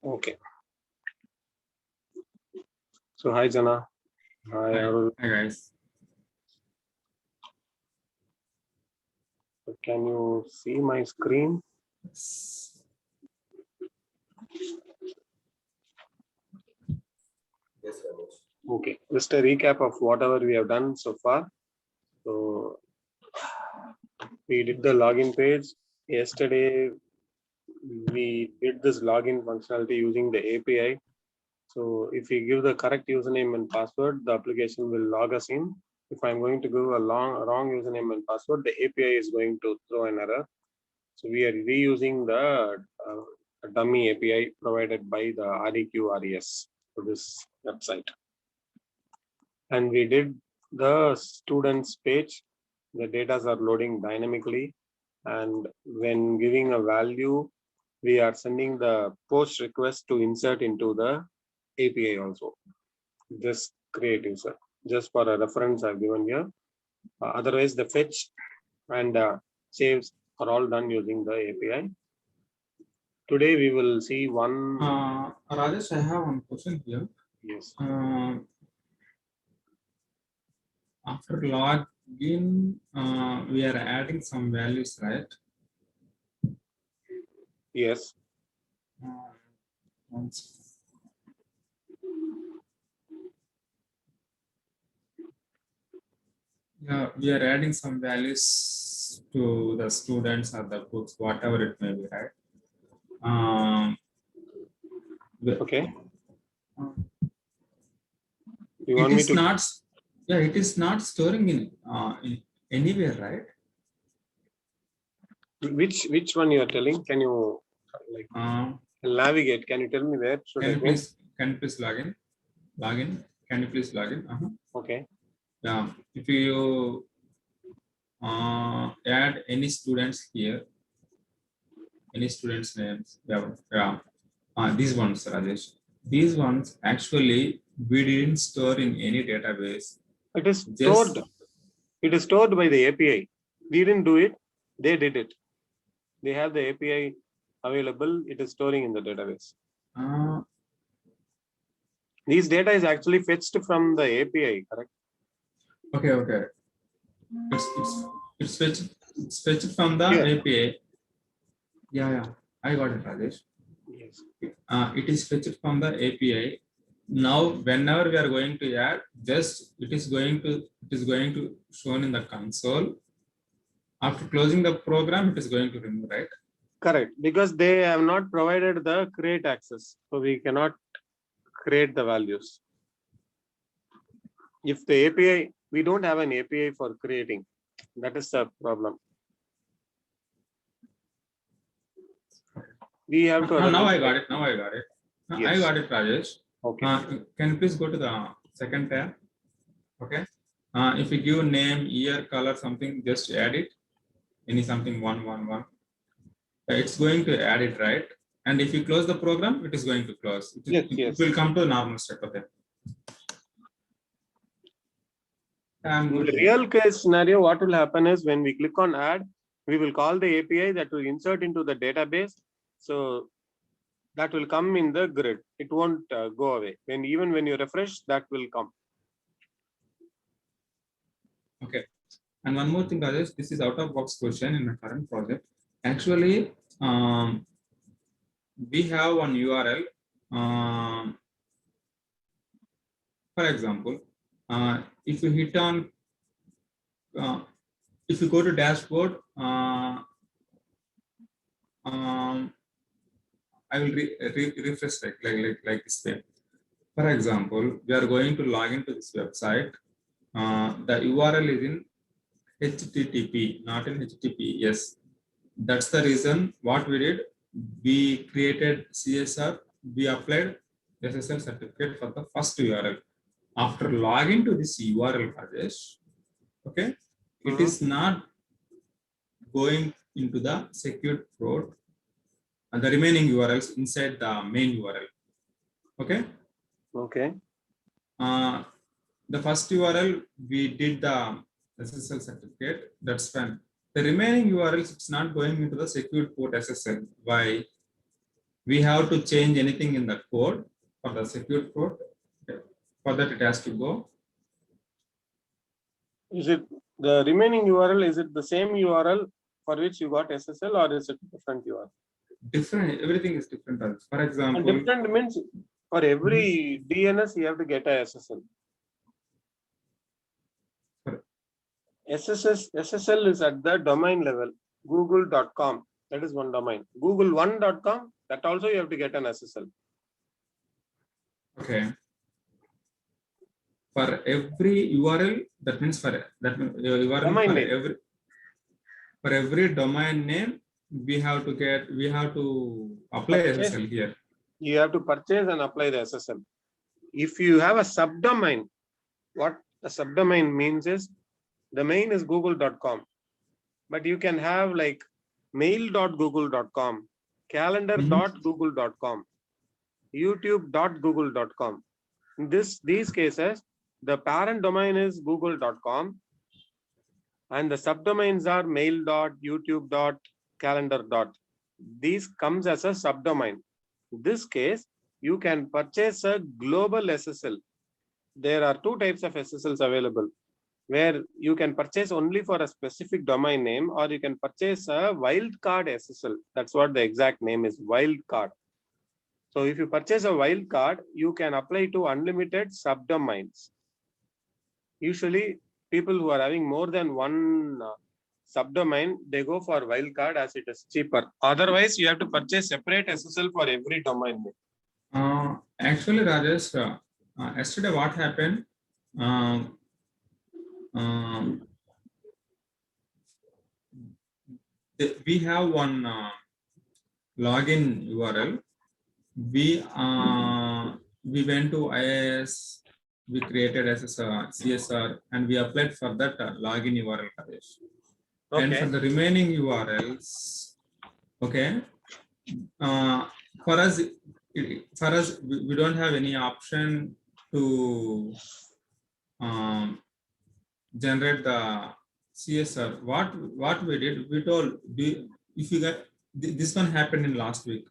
Okay. So hi Jana. Hi Arul. Hi guys. Can you see my screen? Yes, Ramesh. Okay. Just a recap of whatever we have done so far. So we did the login page. Yesterday we did this login functionality using the API. So if we give the correct username and password, the application will log us in. If I'm going to give a wrong username and password, the API is going to throw an error. So we are reusing the dummy API provided by the REQ RES for this website. And we did the students page. The data are loading dynamically. And when giving a value, we are sending the post request to insert into the API also. Just create user. Just for a reference I've given here. Otherwise, the fetch and saves are all done using the API. Today we will see one. Rajesh, I have one question here. Yes. After login, we are adding some values, right? Yes. Yeah, we are adding some values to the students or the books, whatever it may be, right? Okay. You want me to? Not, yeah, it is not storing in anywhere, right? Which one you are telling? Can you like navigate? Can you tell me where should I go? Can you please log in? Can you please log in? Okay. Yeah, if you add any students here, any students names, yeah. These ones, Rajesh. These ones actually we didn't store in any database. It is stored. It is stored by the API. We didn't do it. They did it. They have the API available. It is storing in the database. These data is actually fetched from the API, correct? Okay. It's fetched from the API. Yeah. I got it, Rajesh. Yes. It is fetched from the API. Now, whenever we are going to add, just it is going to shown in the console. After closing the program, it is going to remove, right? Correct, because they have not provided the create access, so we cannot create the values. If the API, we don't have an API for creating, that is the problem. We have to. Now I got it. Yes. I got it, Rajesh. Okay. Can you please go to the second tab? Okay. If you give name, year, color, something, just add it. Any something 111. It's going to add it, right? And if you close the program, it is going to close. It will come to normal state. Okay. In the real case scenario, what will happen is when we click on add, we will call the API that will insert into the database. So that will come in the grid. It won't go away. Even when you refresh, that will come. Okay. And one more thing, Rajesh, this is out of box question in my current project. Actually, we have one URL. For example, if you hit on, if you go to dashboard, I will refresh like this way. For example, we are going to log into this website. The URL is in HTTP, not in HTTPS. That's the reason what we did. We created CSR. We applied SSL certificate for the first URL. After logging to this URL, Rajesh, okay, it is not going into the secured port and the remaining URLs inside the main URL. Okay. Okay. The first URL we did the SSL certificate. That's fine. The remaining URLs, it's not going into the secured port SSL. Why? we have to change anything in the code for the secure code. For that, it has to go. Is it the remaining URL? Is it the same URL for which you got SSL, or is it different URL? Different. Everything is different. For And example, different means for every DNS you have to get a SSL. Correct. SSL is at the domain level. Google.com, that is one domain. Google1.com, that also you have to get an SSL. okay. For every URL, that means for that URL Domain for name. every domain name, we have to apply Purchase. SSL here. You have to purchase and apply the SSL. If you have a subdomain, what a subdomain means is the main is google.com, but you can have like mail.google.com, calendar.google.com, youtube.google.com. In these cases, the parent domain is google.com and the subdomains are mail.youtube.calendar. These comes as a subdomain. In this case, you can purchase a global SSL. There are two types of SSLs available, where you can purchase only for a specific domain name, or you can purchase a wildcard SSL. That's what the exact name is, wildcard. So if you purchase a wildcard, you can apply to unlimited subdomains. Usually people who are having more than one subdomain, they go for wildcard as it is cheaper. Otherwise, you have to purchase separate SSL for every domain name. Actually, Rajesh, yesterday what happened? We have one login URL. We went to IIS. We created as a CSR, and we applied for that login URL, Rajesh. Okay. And for the remaining URLs, okay, for us, we don't have any option to generate the CSR. What we did, we told, if you get this one happened in last week,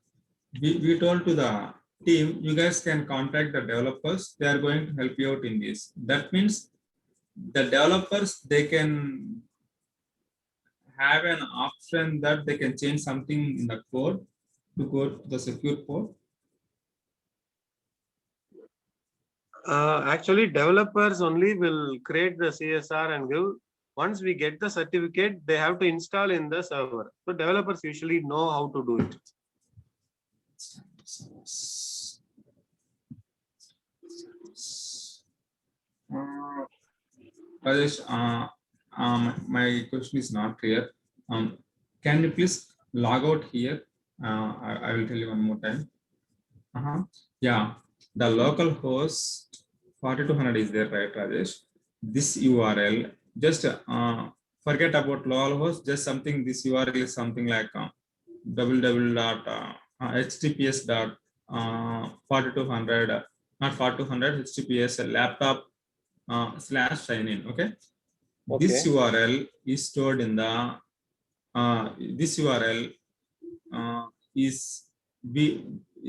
we told to the team, you guys can contact the developers. They are going to help you out in this. That means the developers, they can have an option that they can change something in the code to go to the secure port. Actually, developers only will create the CSR and give. Once we get the certificate, they have to install in the server. So developers usually know how to do it. Rajesh, my question is not clear. Can you please log out here? I will tell you one more time. Yeah, the local host 4200 is there, right, Rajesh? This URL, just forget about local host, just something, this URL is something like www.https.4200, not 4200, https laptop /signin. Okay. This URL is stored in the this URL is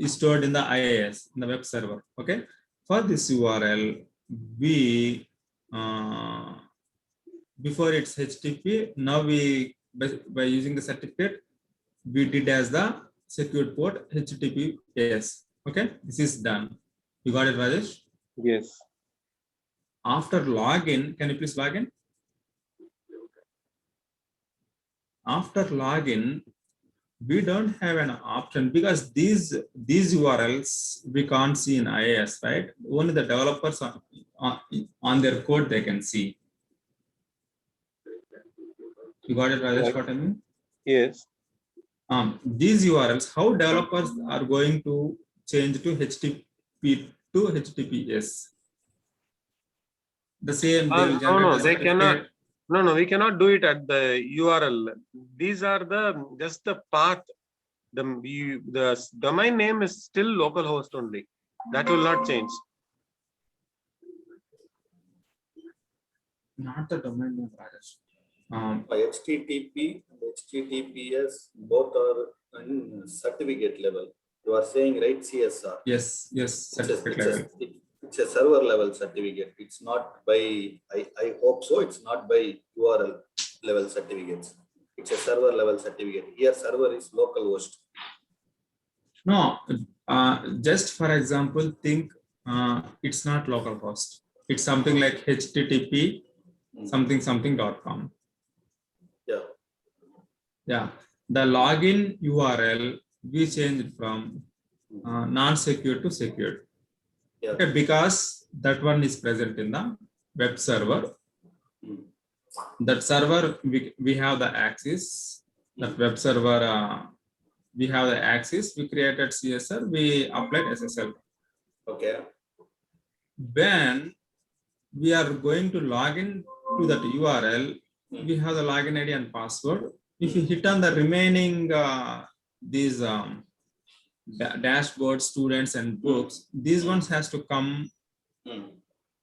stored in the IIS, in the web server. Okay. For this URL, we before it's HTTP, now we by using the certificate, we did as the secure port HTTPS. Okay, this is done. You got it, Rajesh? Yes. After login, can you please log in? After login, we don't have an option because these URLs we can't see in IIS, right? Only the developers on their code they can see. You got it, Rajesh? What I mean? Yes. These URLs, how developers are going to change to HTTP to HTTPS? The same, they will generate no, they cannot. No, we cannot do it at the URL. These are just the path. The domain name is still localhost only. That will not change. Not the domain name, Rajesh. HTTP and HTTPS both are in certificate level. You are saying, right, CSR. Yes, certificate level. It's a server level certificate. It's not by, I hope so, it's not by URL level certificates. It's a server level certificate. Here server is local host. No, just for example, think it's not localhost. It's something like HTTP something.com. Yeah. Yeah, the login URL we changed from non-secure to secure. Yeah. Okay, because that one is present in the web server. That server we have the access. That web server we have the access. We created CSR. We applied SSL. Okay. When we are going to log in to that URL, we have the login ID and password. If you hit on the remaining these dashboard, students and books, these ones has to come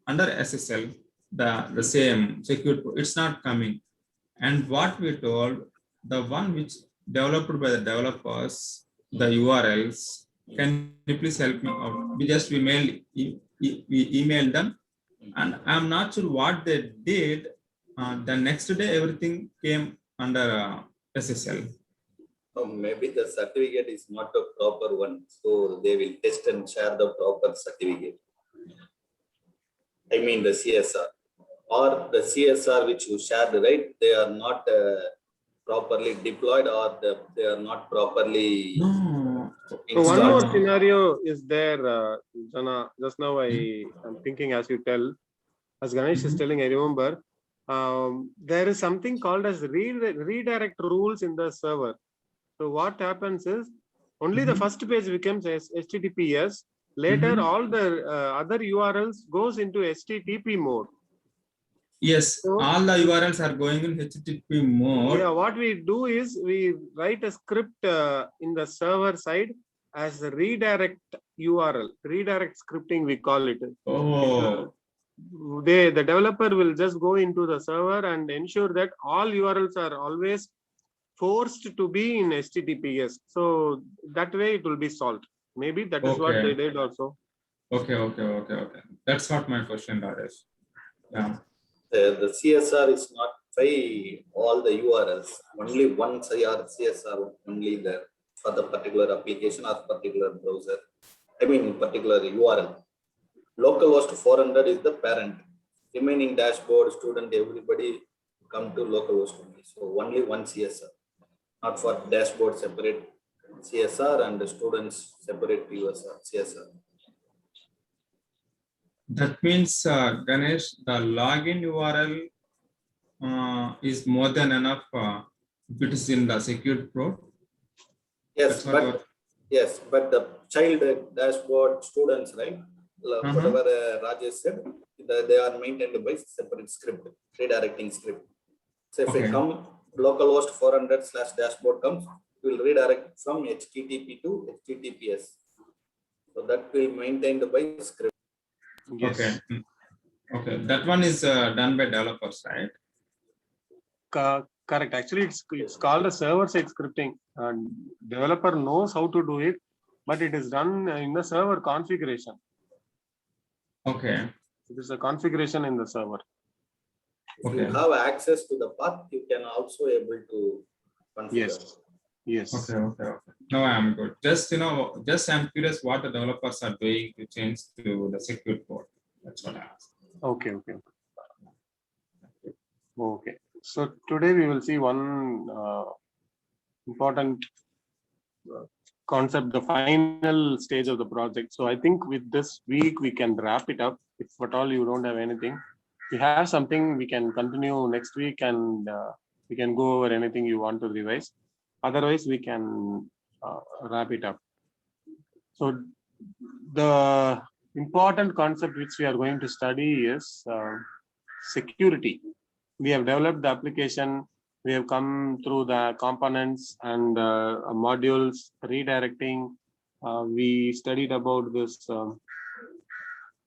under SSL, the same secure. It's not coming. And what we told, the one which developed by the developers, the URLs, can you please help me out? We emailed them, and I'm not sure what they did. The next day, everything came under SSL. Oh, maybe the certificate is not a proper one, so they will test and share the proper certificate. I mean the CSR. Or the CSR which you shared, right? They are not properly deployed, or they are not properly So one more scenario is there, Jana. Just now I'm thinking as you tell, as Ganesh is telling, I remember there is something called as redirect rules in the server. So what happens is only the first page becomes HTTPS. Later, all the other URLs goes into HTTP mode. Yes, so, all the URLs are going in HTTP mode. Yeah, what we do is we write a script in the server side as a redirect URL, redirect scripting we call it. Oh. The developer will just go into the server and ensure that all URLs are always forced to be in HTTPS. So that way it will be solved. Maybe that is what they did also. Okay. That's not my question, Rajesh. Yeah. The CSR is not by all the URLs. Only one CSR only there for the particular application or particular browser. I mean, particular URL. Localhost 400 is the parent. Remaining dashboard, student, everybody come to localhost only. So only one CSR. Not for dashboard separate CSR and the students separate CSR. That means, Ganesh, the login URL is more than enough if it is in the secured pro. Yes, but the child dashboard students, right? Whatever Rajesh said, they are maintained by separate script, redirecting script. So if we come localhost 400/dashboard comes, we will redirect from HTTP to HTTPS. So that will be maintained by script. Yes. Okay. That one is done by developers, right? Correct. Actually, it's called a server-side scripting. Developer knows how to do it, but it is done in the server configuration. Okay. It is a configuration in the server. If you have access to the path, you can also able to configure. Yes. Okay. No, I'm good. Just I'm curious what the developers are doing to change to the secure port. That's what I asked. Okay. So today we will see one important concept, the final stage of the project. So I think with this week we can wrap it up. If at all you don't have anything, if you have something, we can continue next week and we can go over anything you want to revise. Otherwise, we can wrap it up. So the important concept which we are going to study is security. We have developed the application. We have come through the components and modules, redirecting. We studied about this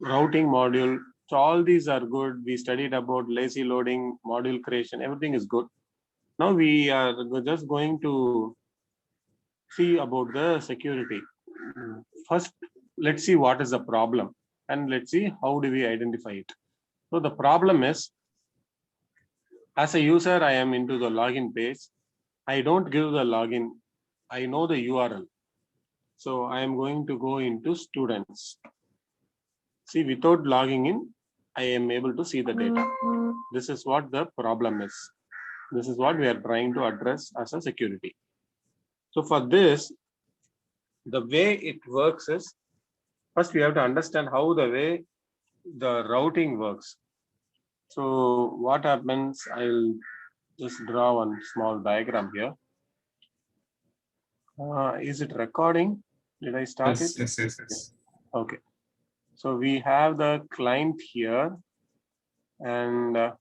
routing module. So all these are good. We studied about lazy loading, module creation. Everything is good. Now we are just going to see about the security. first, let's see what is the problem and let's see how do we identify it. So the problem is, as a user, I am into the login page. I don't give the login. I know the URL. So I am going to go into students. See, without logging in, I am able to see the data. This is what the problem is. This is what we are trying to address as a security. So for this, the way it works is, first we have to understand how the way the routing works. So what happens, I'll just draw one small diagram here. Is it recording? Did I start Yes, it? yes, yes, yes. Okay. So we have the client here and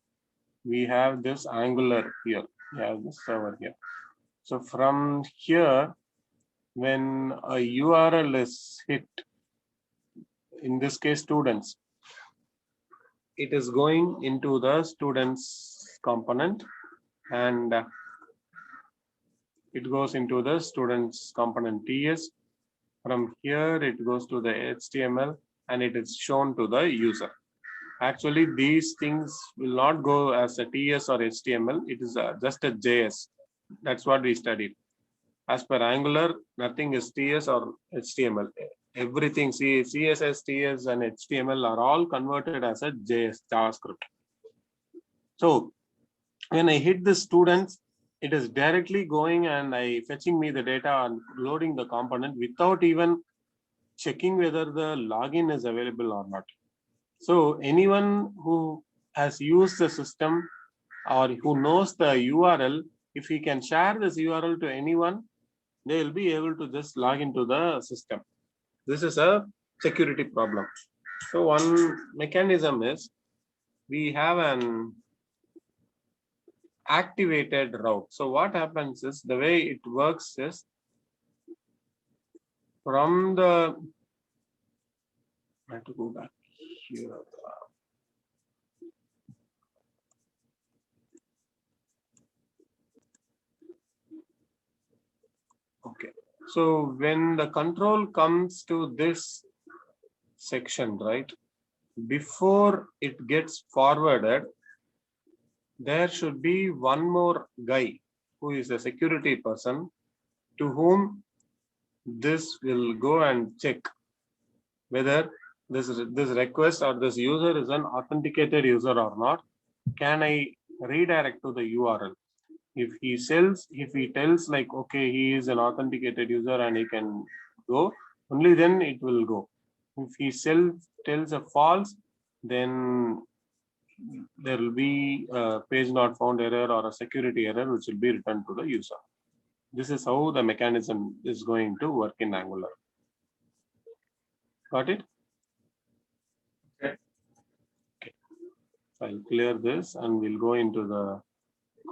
we have this Angular here. We have this server here. So from here, when a URL is hit, in this case, students, it is going into the students component and it goes into the students component TS. From here, it goes to the HTML and it is shown to the user. Actually, these things will not go as a TS or HTML. It is just a JS. That's what we studied. As per Angular, nothing is TS or HTML. Everything CSS, TS, and HTML are all converted as a JS, JavaScript. So when I hit the students, it is directly going and fetching me the data and loading the component without even checking whether the login is available or not. So anyone who has used the system or who knows the URL, if he can share this URL to anyone, they will be able to just log into the system. This is a security problem. So one mechanism is we have an activated route. So what happens is, the way it works is, from the, I have to go back here. Okay. So when the control comes to this section, right, before it gets forwarded, there should be one more guy who is a security person to whom this will go and check whether this request or this user is an authenticated user or not. Can I redirect to the URL? If he tells like, okay, he is an authenticated user and he can go, only then it will go. If he tells a false, then there will be a page not found error or a security error which will be returned to the user. This is how the mechanism is going to work in Angular. Got it? Okay. So I'll clear this and we'll go into the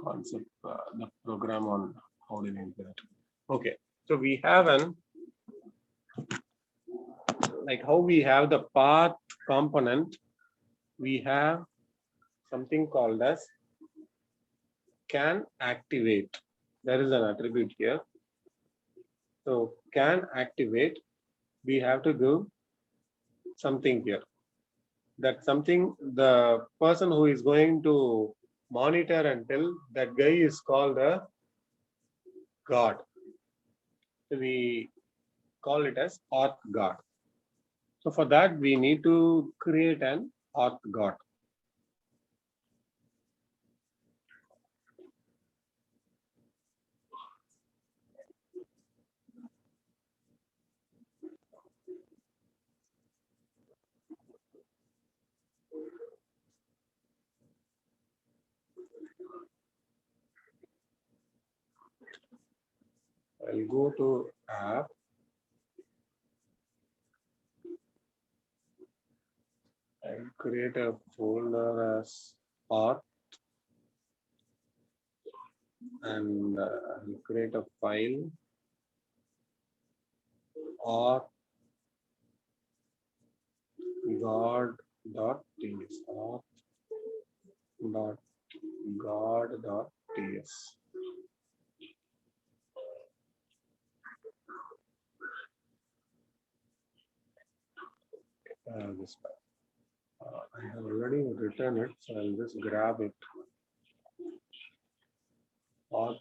concept, the program on how to implement. Okay, so we have how we have the path component, we have something called as can activate. There is an attribute here. So can activate, we have to do something here. That something, the person who is going to monitor and tell, that guy is called a guard. So we call it as auth guard. So for that, we need to create an auth guard. I'll go to app. I'll create a folder as auth and I'll create a file auth guard.ts, auth.guard.ts. this file. I have already written it, so I'll just grab it. Auth.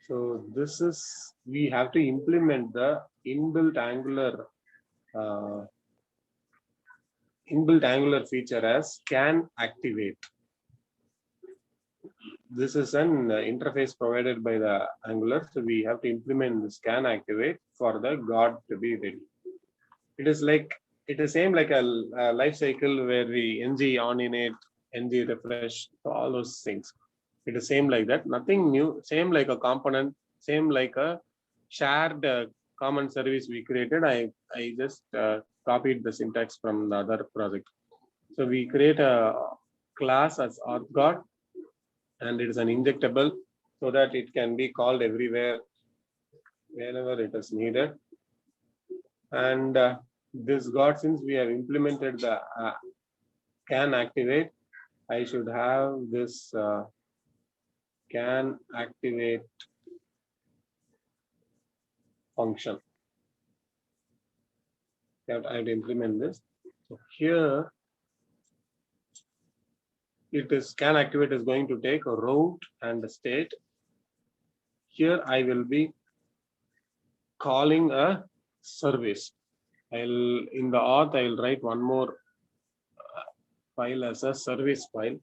So this is, we have to implement the inbuilt Angular feature as can activate. This is an interface provided by the Angular, so we have to implement this can activate for the God to be ready. It is same like a life cycle where we ng on init, ng refresh, all those things. It is same like that, nothing new, same like a component, same like a shared common service we created. I just copied the syntax from the other project. So we create a class as auth-god, and it is an injectable so that it can be called everywhere wherever it is needed. And this God, since we have implemented the can activate, I should have this can activate function. I have to implement this. So here it is can activate is going to take a route and a state. Here I will be calling a service. In the auth I will write one more file as a service file,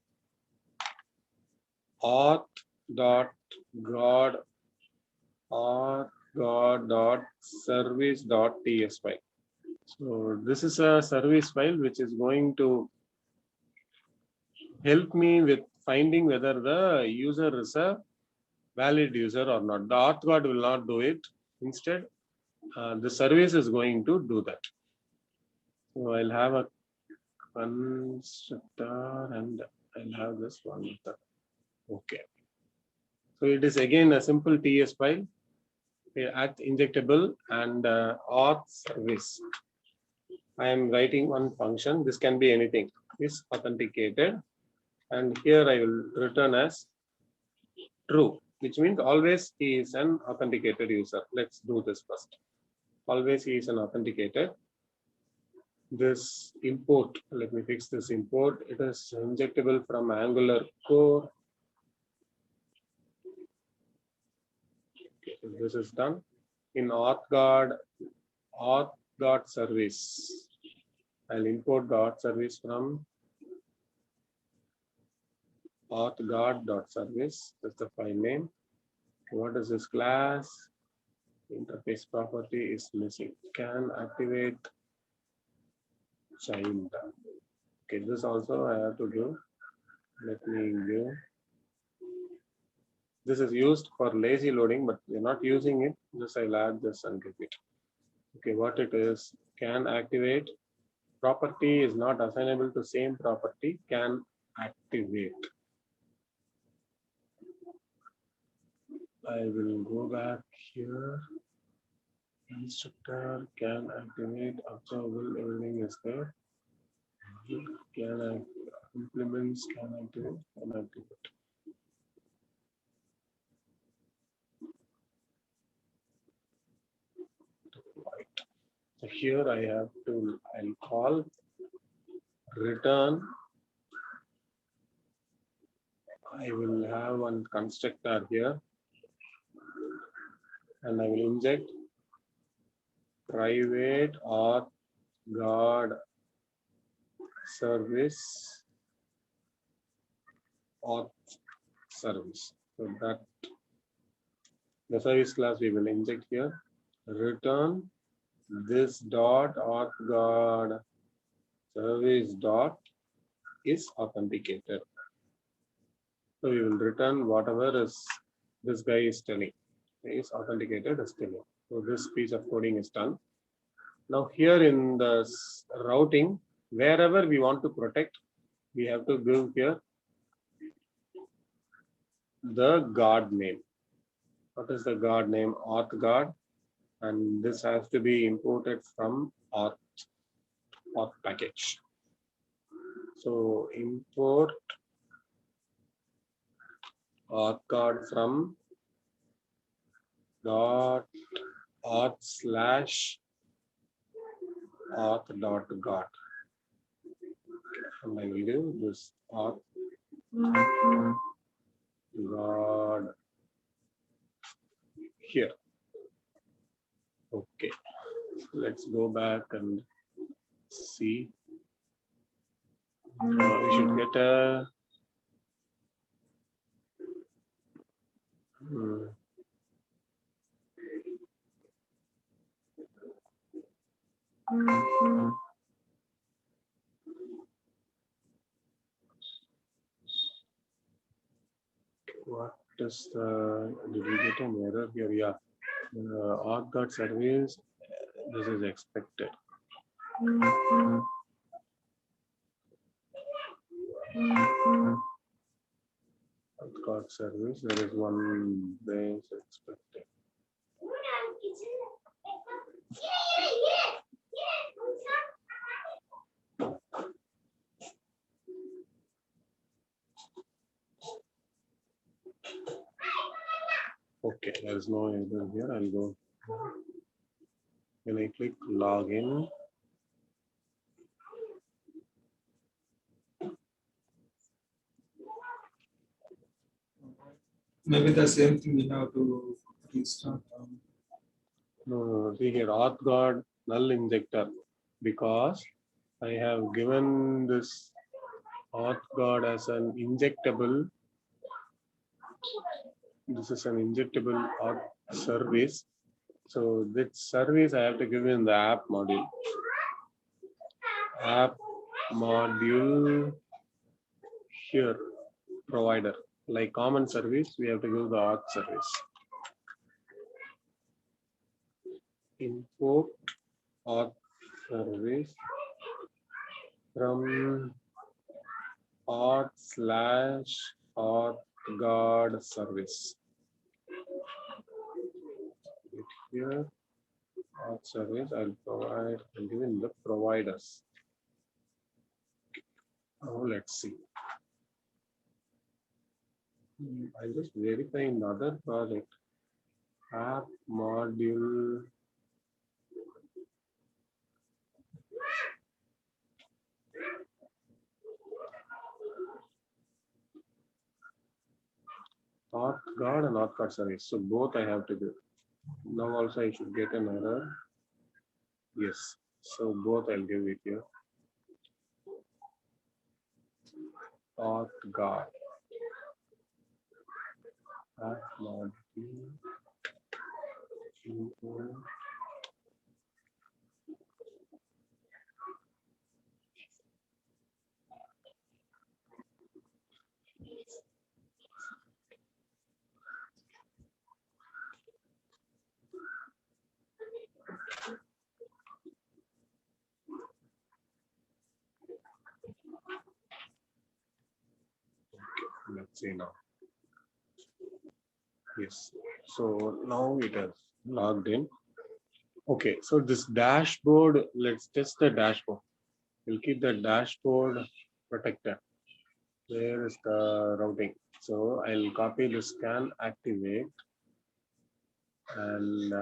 auth.god.service.ts file. So this is a service file which is going to help me with finding whether the user is a valid user or not. The auth-god will not do it. Instead, the service is going to do that. So I'll have a constructor and I'll have this one method. Okay. So it is again a simple TS file at injectable and auth service. I am writing one function. This can be anything. Is authenticated, and here I will return as true, which means always he is an authenticated user. Let's do this first. Always he is an authenticated. This import, let me fix this import. It is injectable from Angular core. Okay, so this is done. In auth-god service, I'll import the auth service from auth-god.service. That's the file name. What is this class? Interface property is missing. Can activate child. Okay, this also I have to do. Let me give. This is used for lazy loading, but we're not using it. Just I'll add this and repeat. Okay, what it is, can activate. Property is not assignable to same property, can activate. I will go back here. Instructor can activate, observable, everything is there. Can I implements, can activate, can activate. Right. So here I have to, I'll call return. I will have one constructor here, and I will inject private auth-god service auth service. So that the service class we will inject here. Return this dot auth-god service dot is authenticated. So we will return whatever is this guy is telling. Is authenticated is telling. So this piece of coding is done. Now here in the routing, wherever we want to protect, we have to give here the guard name. What is the guard name? Auth-god, and this has to be imported from auth package. So import auth-god from auth/auth.got, and I will give this auth God here. Okay, let's go back and see. We should get a what is the, did we get an error here? Yeah, auth got service. This is expected. Auth got service. There is one base expected. Okay, there is no error here. I'll go. When I click login, Maybe the same thing we have to restart. no, see here, auth got null injector, because I have given this auth got as an injectable. This is an injectable auth service. So this service I have to give in the app module. App module here, provider. Like common service, we have to give the auth service. Import auth service from auth/auth guard service. Here, auth service I'll provide and given the providers. Now let's see. I'll just verify in the other project. App module. Auth guard and auth guard service. So both I have to do. Now also I should get an error. Yes. So both I'll give it here. Auth guard. App module. Let's see now. Yes. So now it has logged in. Okay. So this dashboard, let's test the dashboard. We'll keep the dashboard protected. Where is the routing? So I'll copy the scan activate and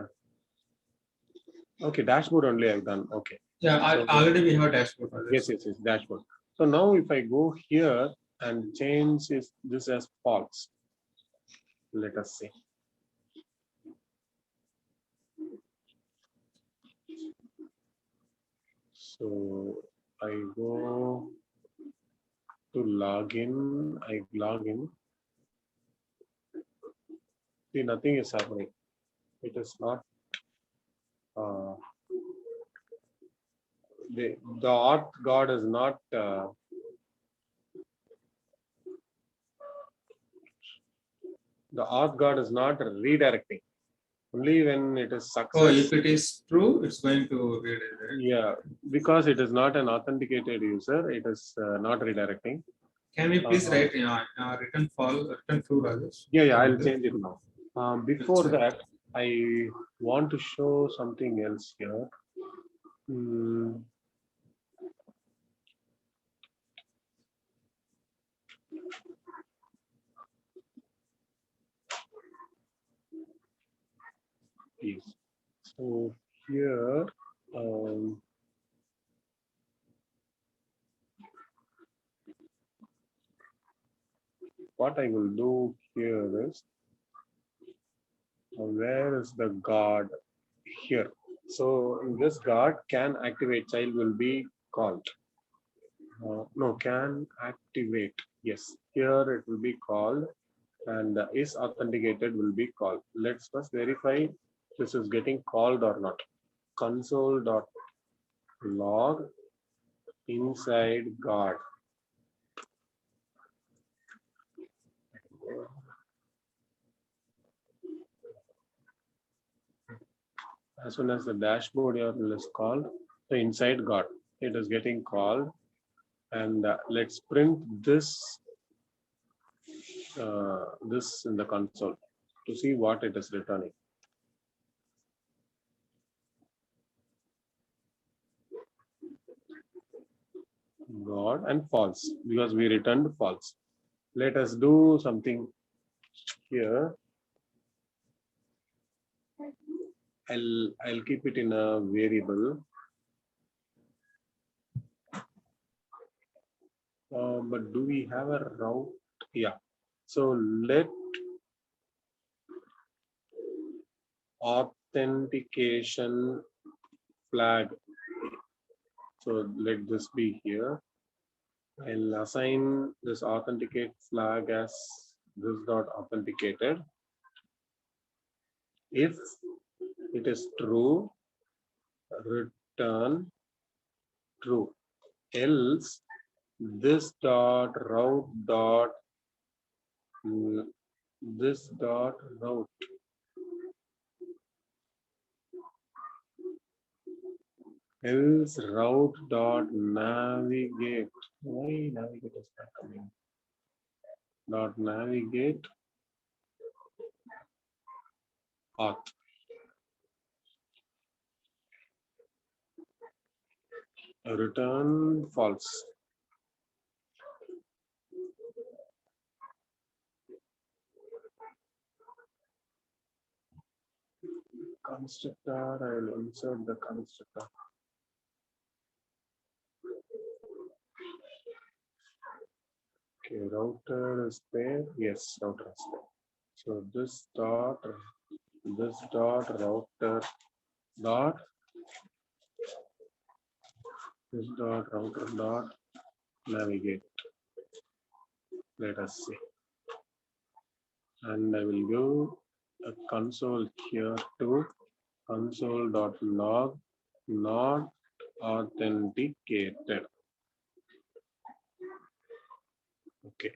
okay, dashboard only I've done. Okay. Yeah, So- already we have dashboard. Yes, dashboard. So now if I go here and change this as false, let us see. So I go to login, I log in. See, nothing is happening. It is not the auth guard is not the auth guard is not redirecting. Only when it is success. Oh, if it is true, it's going to read it. Right? Yeah, because it is not an authenticated user, it is not redirecting. Can we please write return true, Rajesh? Yeah, I'll change it now. Before that, I want to show something else here. Yes. So here, what I will do here is, where is the guard? Here. So this guard can activate child will be called. No, can activate. Yes, here it will be called, and is authenticated will be called. Let's first verify this is getting called or not. Console.log inside guard. As soon as the dashboard URL is called, the inside guard, it is getting called, and let's print this this in the console to see what it is returning. God and false, because we returned false. Let us do something here. I'll keep it in a variable. But do we have a route? Yeah. So let authentication flag. So let this be here. I'll assign this authenticate flag as this dot authenticated. If it is true, return true. Else this dot route dot this dot route else route dot navigate. Why navigate is not coming? Dot navigate path. Return false. Constructor, I will insert the constructor. Okay, router is there. Yes, router is there. So this dot router dot this dot router dot navigate. Let us see. And I will go a console here to console.log not authenticated. Okay,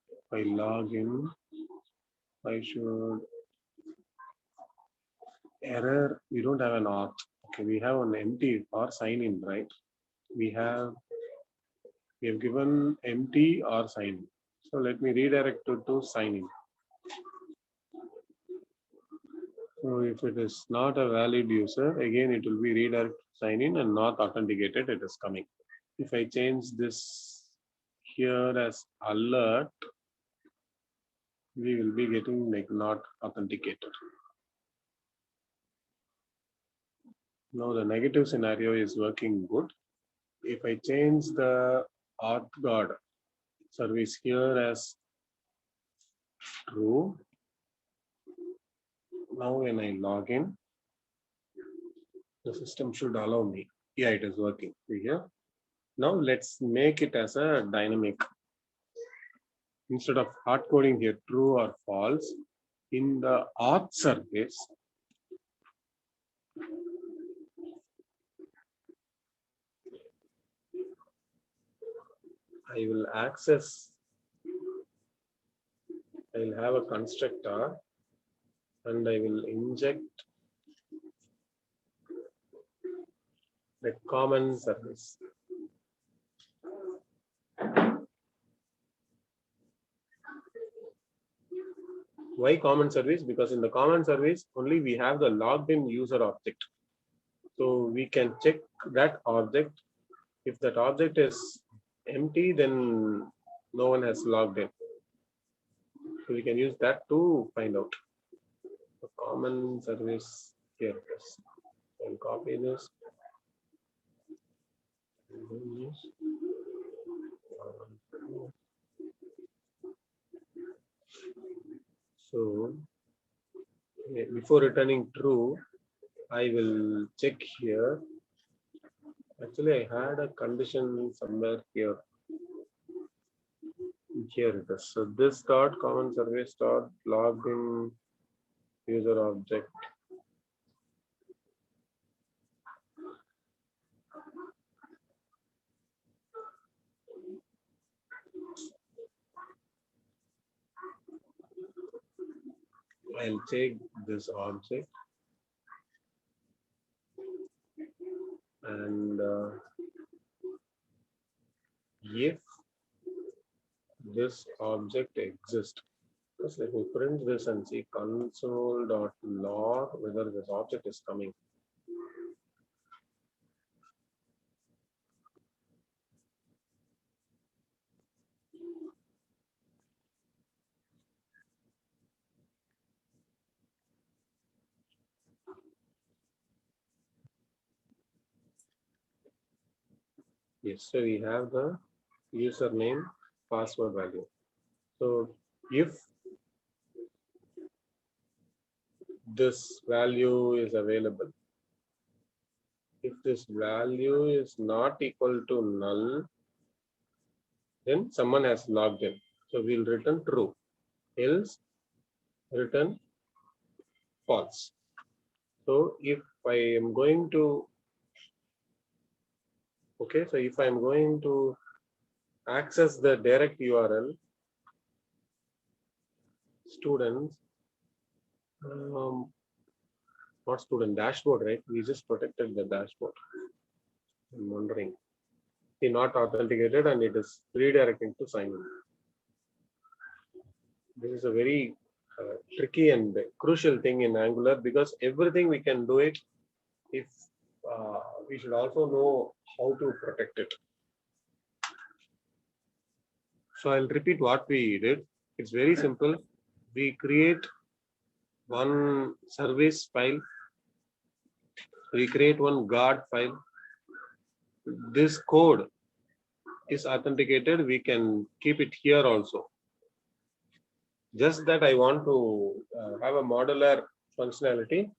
if I log in, I should error. We don't have an auth. Okay, we have an empty or sign in, right? We have given empty or sign in. So let me redirect to sign in. So if it is not a valid user, again it will be redirect sign in and not authenticated, it is coming. If I change this here as alert, we will be getting like not authenticated. Now the negative scenario is working good. If I change the auth guard service here as true, now when I log in, the system should allow me. Yeah, it is working. See here. Now let's make it as a dynamic. Instead of hard coding here true or false, in the auth service, I will access, I will have a constructor and I will inject the common service. Why common service? Because in the common service, only we have the logged in user object. So we can check that object. If that object is empty, then no one has logged in. So we can use that to find out the common service here. I'll copy this. So before returning true, I will check here. Actually, I had a condition somewhere here. Here it is. So this dot common service dot login user object. I'll take this object and if this object exists, just let me print this and see console.log whether this object is coming. Yes, so we have the username, password value. So if this value is available, if this value is not equal to null, then someone has logged in. So we'll return true, else return false. So if I am going to, okay, so if I'm going to access the direct URL, students, not student, dashboard, right? We just protected the dashboard. I'm wondering. See, not authenticated and it is redirecting to sign in. This is a very tricky and crucial thing in Angular because everything we can do it if we should also know how to protect it. So I'll repeat what we did. It's very simple. We create one service file. We create one guard file. This code is authenticated. We can keep it here also. Just that I want to have a modular functionality.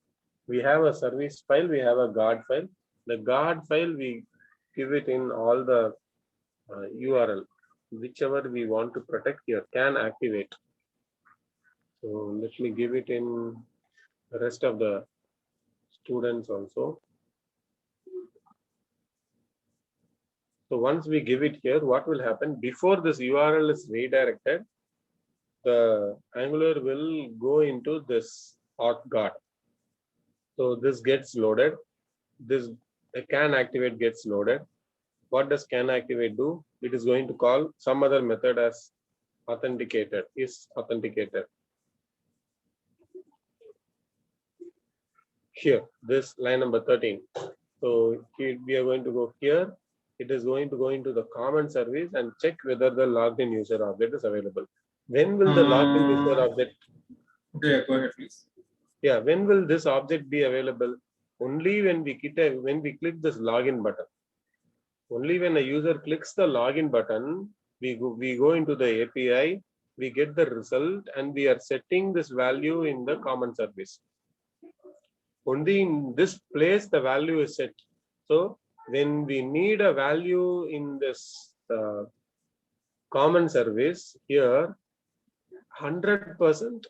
We have a service file, we have a guard file. The guard file, we give it in all the URL, whichever we want to protect here can activate. So let me give it in the rest of the students also. So once we give it here, what will happen? Before this URL is redirected, the Angular will go into this auth guard. So this gets loaded. This can activate gets loaded. What does can activate do? It is going to call some other method as authenticated, is authenticated. Here, this line number 13. So here we are going to go here. It is going to go into the common service and check whether the logged in user object is available. When will the logged in user object? Okay, go ahead, please. Yeah, when will this object be available? Only when we click this login button. Only when a user clicks the login button, we go into the API, we get the result, and we are setting this value in the common service. Only in this place the value is set. So when we need a value in this common service here, 100%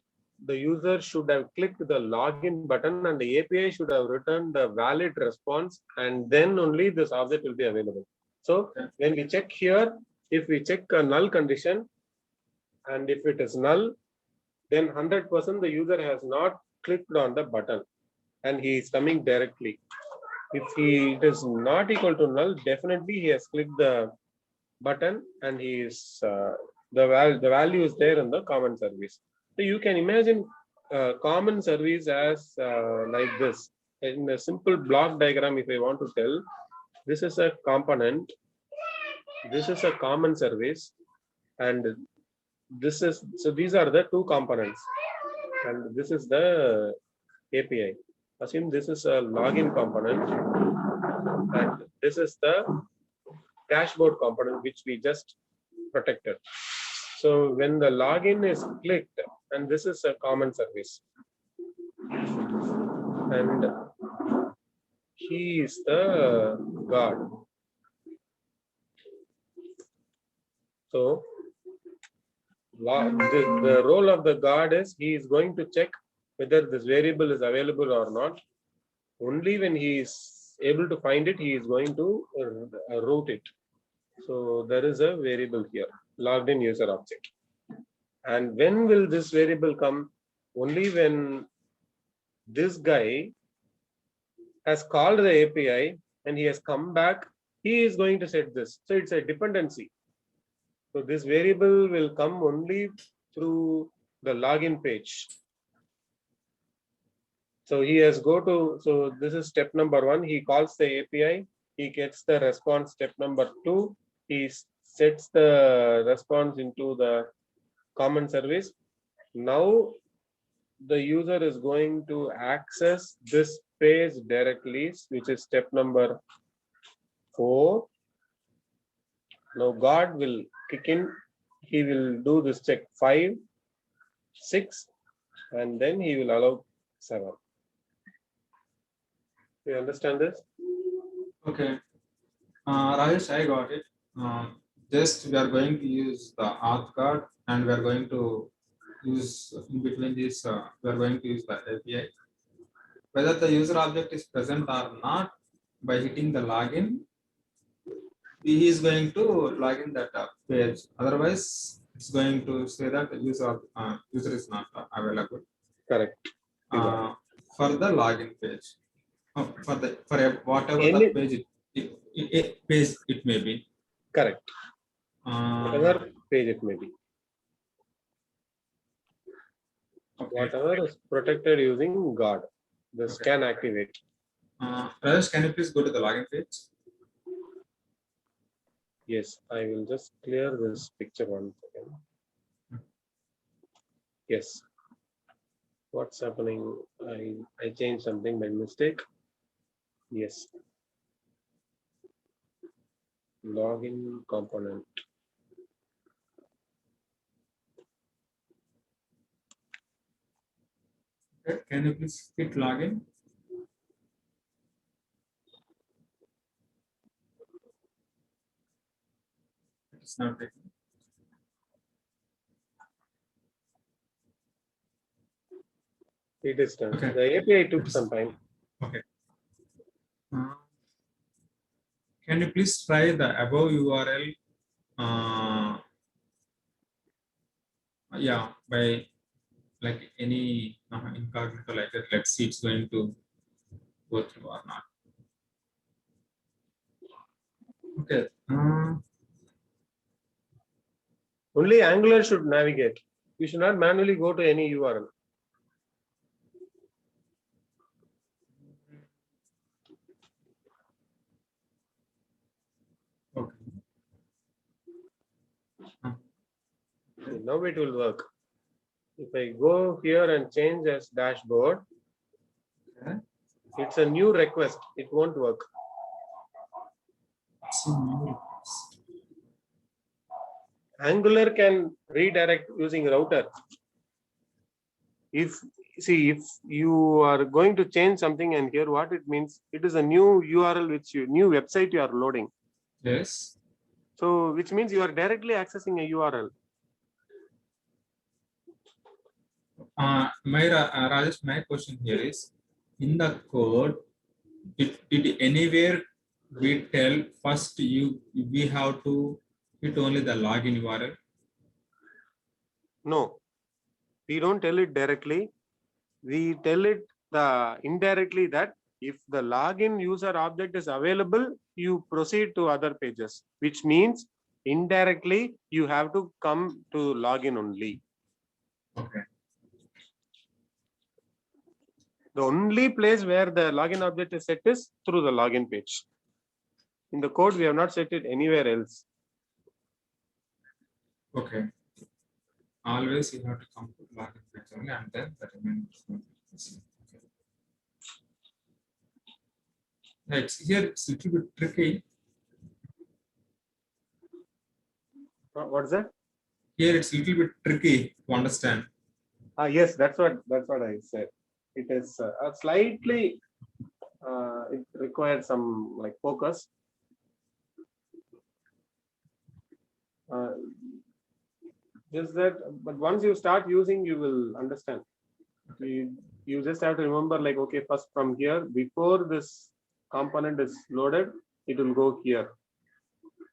the user should have clicked the login button and the API should have returned the valid response, and then only this object will be available. So when we check here, if we check a null condition, and if it is null, then 100% the user has not clicked on the button and he is coming directly. If it is not equal to null, definitely he has clicked the button and he is the value is there in the common service. So you can imagine common service as like this. In a simple block diagram, if I want to tell, this is a component, this is a common service, and this is, so these are the two components, and this is the API. assume this is a login component and this is the dashboard component which we just protected. So when the login is clicked, and this is a common service, and he is the guard. So the role of the guard is he is going to check whether this variable is available or not. Only when he is able to find it, he is going to route it. So there is a variable here, logged in user object. And when will this variable come? Only when this guy has called the API and he has come back, he is going to set this. So it's a dependency. So this variable will come only through the login page. So he has so this is step number 1. He calls the API, he gets the response. Step number 2, he sets the response into the common service. Now the user is going to access this page directly, which is step number 4. Now guard will kick in. He will do this check 5, 6, and then he will allow 7. You understand this? Okay. Rajesh, I got it. Just we are going to use the auth card and we are going to use in between this, we are going to use the API. Whether the user object is present or not, by hitting the login, he is going to log in that page. Otherwise, it's going to say that the user is not available. Correct. For the login page. For whatever Any the page it may be. correct. Whatever page it may be. Okay. Whatever is protected using guard. This Okay. can activate. Rajesh, can you please go to the login page? Yes, I will just clear this picture 1 second. Yes. What's happening? I changed something by mistake. Yes. Login component. Okay. Can you please hit login? It's not taking. It is done. Okay. The API took some time. Okay. Can you please try the above URL? Yeah, by like any incognito like that. Let's see it's going to go through or not. Okay. Only Angular should navigate. You should not manually go to any URL. Okay. Now it will work. If I go here and change as dashboard, Okay. it's a new request. It won't work. Angular can redirect using router. If you are going to change something and here what it means, it is a new URL which new website you are loading. Yes. So which means you are directly accessing a URL. Rajesh, my question here is, in the code, did anywhere we tell first we have to hit only the login URL? No, we don't tell it directly. We tell it indirectly that if the login user object is available, you proceed to other pages, which means indirectly you have to come to login only. Okay. The only place where the login object is set is through the login page. In the code, we have not set it anywhere else. Okay. Always you have to come to login page only and then the remaining. Okay. Here it's a little bit tricky. What's that? Here it's a little bit tricky to understand. Yes, that's what I said. It is slightly. It requires some like focus. Just that, but once you start using, you will understand. You just have to remember, like, okay, first from here, before this component is loaded, it will go here.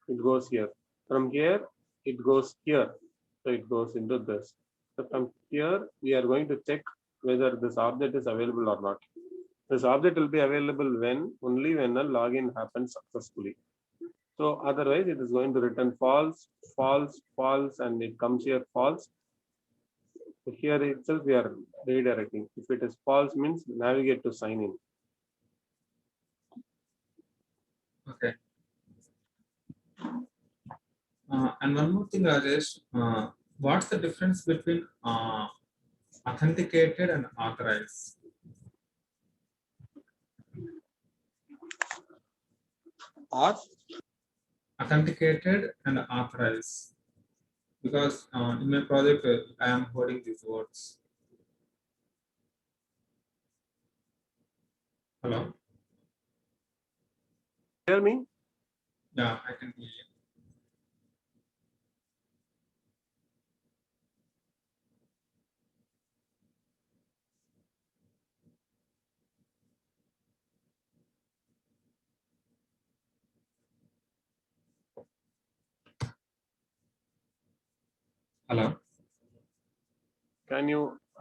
It goes here. From here, it goes here. So it goes into this. So from here, we are going to check whether this object is available or not. This object will be available only when a login happens successfully. So otherwise, it is going to return false, false, false, and it comes here false. So here itself, we are redirecting. If it is false, means navigate to sign in. Okay. And one more thing, Rajesh, what's the difference between authenticated and authorized? Authenticated and authorized. Because in my project, I am holding these words. Hello? Hear me? Yeah, I can hear you. Hello?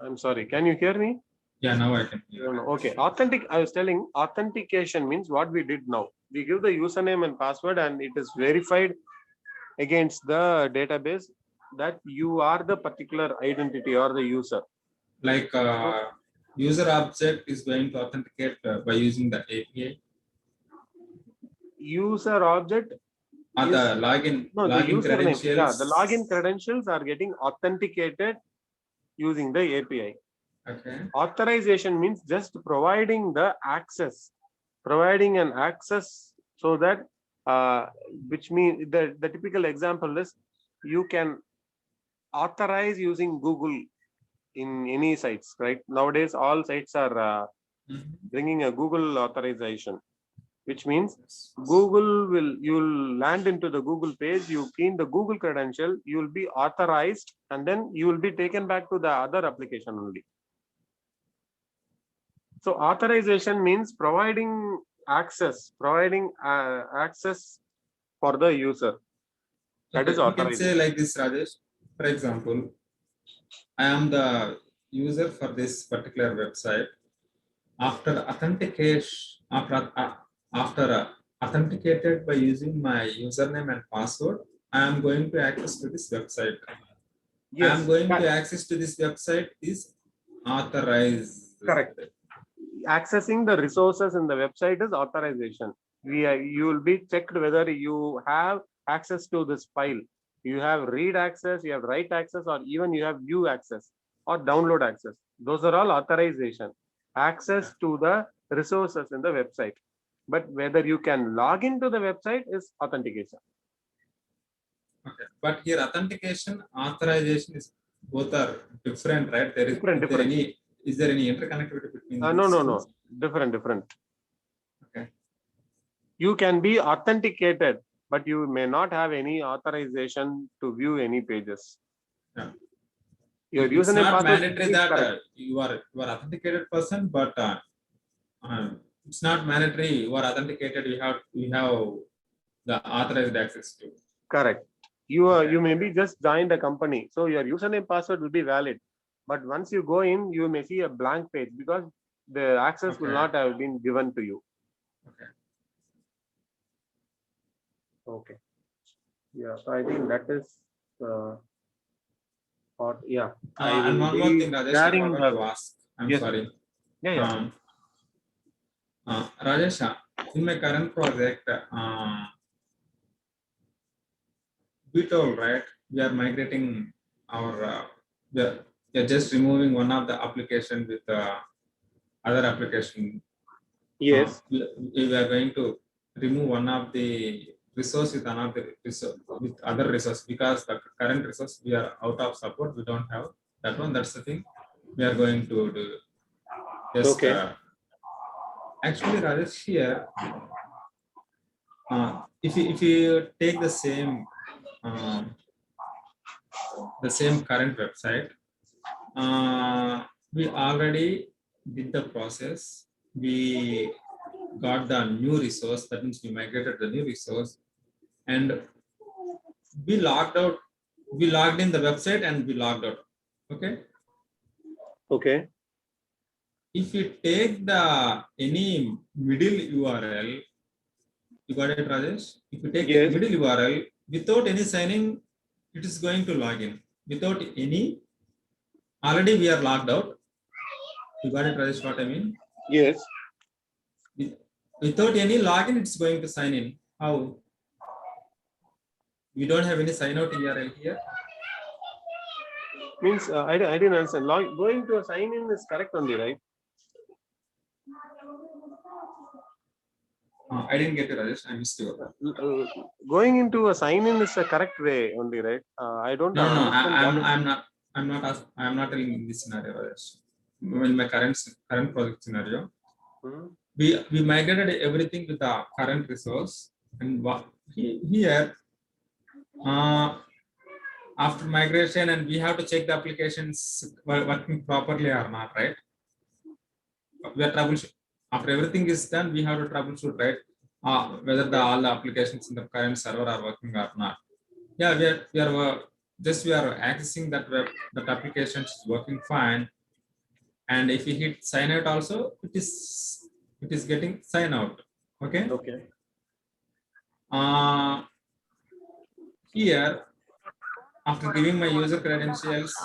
I'm sorry, can you hear me? Yeah, now I can hear. No. Okay, I was telling authentication means what we did now. We give the username and password and it is verified against the database that you are the particular identity or the user. Like user object is going to authenticate by using the API. User object Or the login credentials. Yeah, the login credentials are getting authenticated using the API. Okay. Authorization means just providing the access, providing an access so that which means the typical example is you can authorize using Google in any sites, right? Nowadays, all sites are bringing a Google authorization, which means you'll land into the Google page, you key in the Google credential, you will be authorized, and then you will be taken back to the other application only. So authorization means providing access for the user. That is authorization. You can say like this, Rajesh. For example, I am the user for this particular website. After authentication, after authenticated by using my username and password, I am going to access to this website. Yes, I am going to access to this website is authorized. Correct. Accessing the resources in the website is authorization. You will be checked whether you have access to this file. You have read access, you have write access, or even you have view access or download access. Those are all authorization. Access to the resources in the website. But whether you can log into the website is authentication. Okay, but here authentication, authorization is both are different, right? There is different. Is there any interconnectivity between these? No. Different. Okay. You can be authenticated, but you may not have any authorization to view any pages. Yeah. Your it's username not password mandatory that you are authenticated person, but it's not mandatory you are authenticated. You have the authorized access to. Correct. You may be just joined a company, so your username password will be valid. But once you go in, you may see a blank page because the access will not have been given to you. Okay. Yeah, so I think that is yeah. And one more thing, Rajesh, I forgot to ask. I'm sorry. Yeah. Rajesh, in my current project, we told, right, we are migrating our we are just removing one of the application with other application. Yes. We are going to remove one of the resource with another resource with other resource, because the current resource we are out of support. We don't have that one. That's the thing we are going to do. Just Okay. actually, Rajesh, here, if you take the same current website, we already did the process. We got the new resource. That means we migrated the new resource, and we logged out. We logged in the website and we logged out. Okay. Okay. If you take the any middle URL, you got it, Rajesh? If you take Yes. middle URL without any signing, it is going to log in. Without any, already we are logged out. You got it, Rajesh? What I mean? Yes. Without any login, it's going to sign in. How? We don't have any sign out URL here. Means I didn't understand. Going to a sign in is correct only, right? I didn't get it, Rajesh. I missed you. Going into a sign in is a correct way only, right? I don't No, understand. I'm not telling in this scenario, Rajesh. In my current project scenario, we migrated everything with the current resource, and here after migration, and we have to check the applications working properly or not, right? We are troubleshoot. After everything is done, we have to troubleshoot, right? Whether all the applications in the current server are working or not. Yeah, we are accessing that application is working fine, and if you hit sign out also, it is getting sign out. Okay. Okay. Here, after giving my user credentials,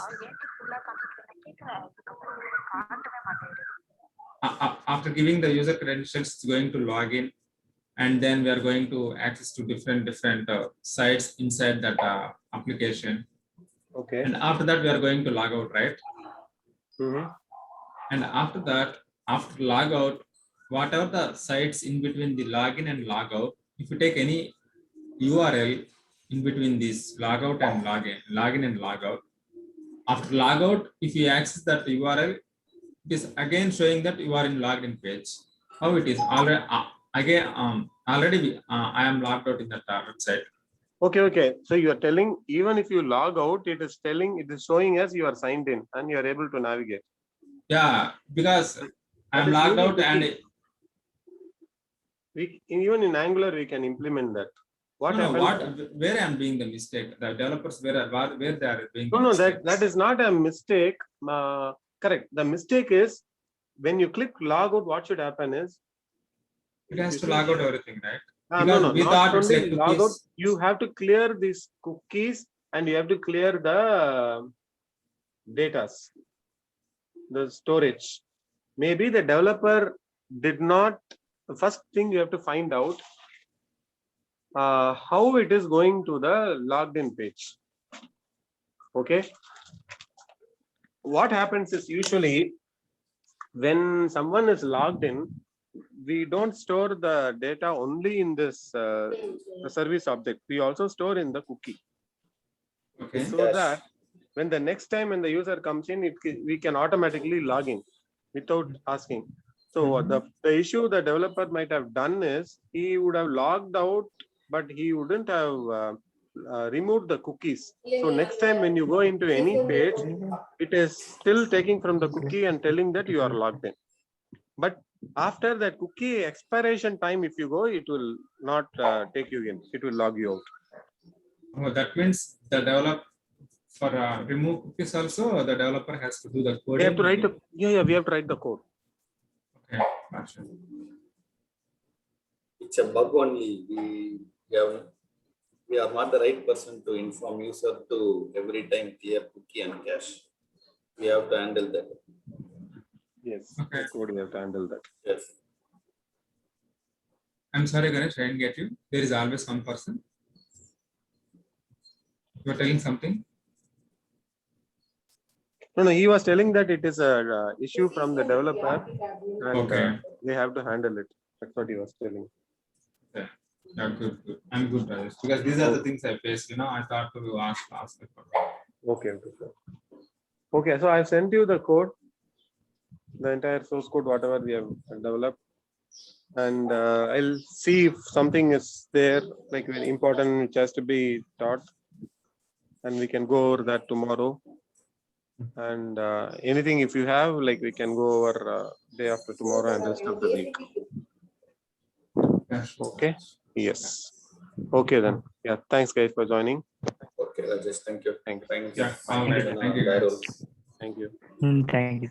after giving the user credentials, it's going to log in, and then we are going to access to different sites inside that application. Okay. And after that, we are going to log out, right? And after that, after log out, whatever the sites in between the login and logout, if you take any URL in between this logout and login and logout, after logout, if you access that URL, it is again showing that you are in logged in page. How it is already I am logged out in that website. Okay. So you are telling even if you log out, it is showing as you are signed in and you are able to navigate. Yeah, because I'm logged out, and even in Angular we can implement that. What happens? Where I'm doing the mistake? The developers where they are doing. No, that is not a mistake. Correct. The mistake is when you click log out, what should happen is it has to log out everything, right? No. We Not thought it's only like log out, you have to clear these cookies and you have to clear the data, the storage. Maybe the developer did not. The first thing you have to find out how it is going to the logged in page. Okay. What happens is usually when someone is logged in, we don't store the data only in this the service object. We also store in the cookie. Okay. So that when the next time when the user comes in, we can automatically log in without asking. So the issue the developer might have done is he would have logged out, but he wouldn't have removed the cookies. So next time when you go into any page, it is still taking from the cookie and telling that you are logged in. But after that cookie expiration time, if you go, it will not take you in. It will log you out. Oh, that means the developer for remove cookies also, the developer has to do the code. We have to write we have to write the code. Okay, gotcha. It's a bug only. We are not the right person to inform user to every time clear cookie and cache. We have to handle that. Yes. Okay. Code we have to handle that. Yes. I'm sorry, Ganesh, I didn't get you. There is always one person. You are telling something? No, he was telling that it is a issue from the developer and Okay. they have to handle it. That's what he was telling. Yeah, good. I'm good, Rajesh. Because these are the things I faced, I thought to ask. Okay, sir. Okay, so I've sent you the code, the entire source code, whatever we have developed. And I'll see if something is there, like very important, which has to be taught. And we can go over that tomorrow. And anything, if you have, like we can go over day after tomorrow and rest of the week. Yeah, sure. Okay. Yes. Okay then. Yeah. Thanks guys for joining. Okay, Rajesh, thank you. Thanks. Thanks. Yeah, all right. Thank you, guys. Thank you. Thank you.